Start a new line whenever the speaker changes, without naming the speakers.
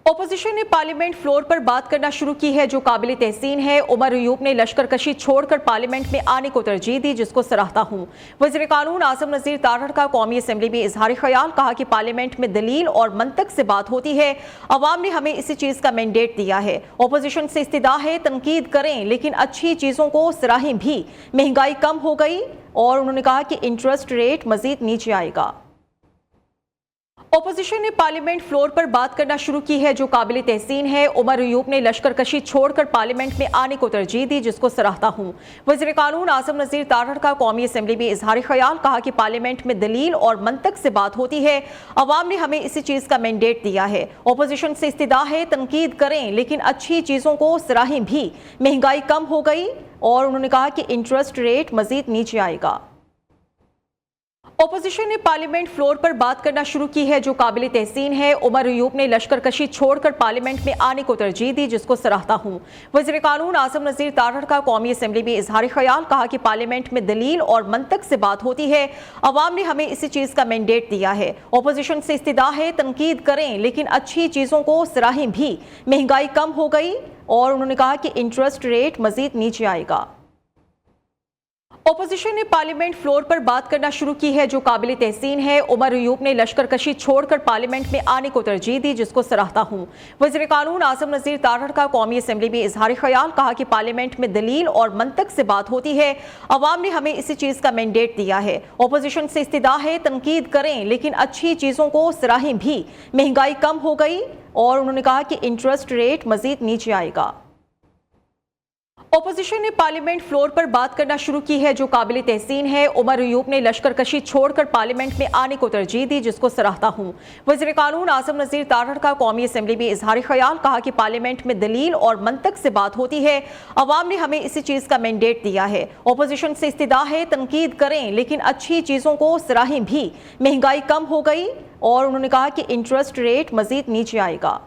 Opposition نے parliament floor پر بات کرنا شروع کی ہے جو قابل تحسین ہے۔ عمر ایوب نے لشکر کشی چھوڑ کر پارلیمنٹ میں آنے کو ترجیح دی، جس کو سراہتا ہوں۔ وزیر قانون اعظم نذیر تارڑ کا قومی اسمبلی میں اظہار خیال، کہا کہ پارلیمنٹ میں دلیل اور منطق سے بات ہوتی ہے، عوام نے ہمیں اسی چیز کا مینڈیٹ دیا ہے۔ اپوزیشن سے استدعا ہے تنقید کریں لیکن اچھی چیزوں کو سراہیں بھی۔ مہنگائی کم ہو گئی اور انہوں نے کہا کہ انٹرسٹ ریٹ مزید نیچے آئے گا۔ اپوزیشن نے پارلیمنٹ فلور پر بات کرنا شروع کی ہے جو قابل تحسین ہے۔ عمر ایوب نے لشکر کشی چھوڑ کر پارلیمنٹ میں آنے کو ترجیح دی، جس کو سراہتا ہوں۔ وزیر قانون اعظم نذیر تارڑ کا قومی اسمبلی میں اظہار خیال، کہا کہ پارلیمنٹ میں دلیل اور منطق سے بات ہوتی ہے، عوام نے ہمیں اسی چیز کا مینڈیٹ دیا ہے۔ اپوزیشن سے استدعا ہے تنقید کریں لیکن اچھی چیزوں کو سراہیں بھی۔ مہنگائی کم ہو گئی اور انہوں نے کہا کہ انٹرسٹ ریٹ مزید نیچے آئے گا۔ اپوزیشن نے پارلیمنٹ فلور پر بات کرنا شروع کی ہے جو قابل تحسین ہے۔ عمر ایوب نے لشکر کشی چھوڑ کر پارلیمنٹ میں آنے کو ترجیح دی، جس کو سراہتا ہوں۔ وزیر قانون اعظم نذیر تارڑ کا قومی اسمبلی میں اظہار خیال، کہا کہ پارلیمنٹ میں دلیل اور منطق سے بات ہوتی ہے، عوام نے ہمیں اسی چیز کا مینڈیٹ دیا ہے۔ اپوزیشن سے استدعا ہے تنقید کریں لیکن اچھی چیزوں کو سراہیں بھی۔ مہنگائی کم ہو گئی اور انہوں نے کہا کہ انٹرسٹ ریٹ مزید نیچے آئے گا۔ اپوزیشن نے پارلیمنٹ فلور پر بات کرنا شروع کی ہے جو قابل تحسین ہے۔ عمر ایوب نے لشکر کشی چھوڑ کر پارلیمنٹ میں آنے کو ترجیح دی، جس کو سراہتا ہوں۔ وزیر قانون اعظم نذیر تارڑ کا قومی اسمبلی میں اظہار خیال، کہا کہ پارلیمنٹ میں دلیل اور منطق سے بات ہوتی ہے، عوام نے ہمیں اسی چیز کا مینڈیٹ دیا ہے۔ اپوزیشن سے استدعا ہے تنقید کریں لیکن اچھی چیزوں کو سراہیں بھی۔ مہنگائی کم ہو گئی اور انہوں نے کہا کہ انٹرسٹ ریٹ مزید نیچے آئے گا۔ اپوزیشن نے پارلیمنٹ فلور پر بات کرنا شروع کی ہے جو قابل تحسین ہے۔ عمر ایوب نے لشکر کشی چھوڑ کر پارلیمنٹ میں آنے کو ترجیح دی، جس کو سراہتا ہوں۔ وزیر قانون اعظم نذیر تارڑ کا قومی اسمبلی میں اظہار خیال، کہا کہ پارلیمنٹ میں دلیل اور منطق سے بات ہوتی ہے، عوام نے ہمیں اسی چیز کا مینڈیٹ دیا ہے۔ اپوزیشن سے استدعا ہے تنقید کریں لیکن اچھی چیزوں کو سراہیں بھی۔ مہنگائی کم ہو گئی اور انہوں نے کہا کہ انٹرسٹ ریٹ مزید نیچے آئے گا۔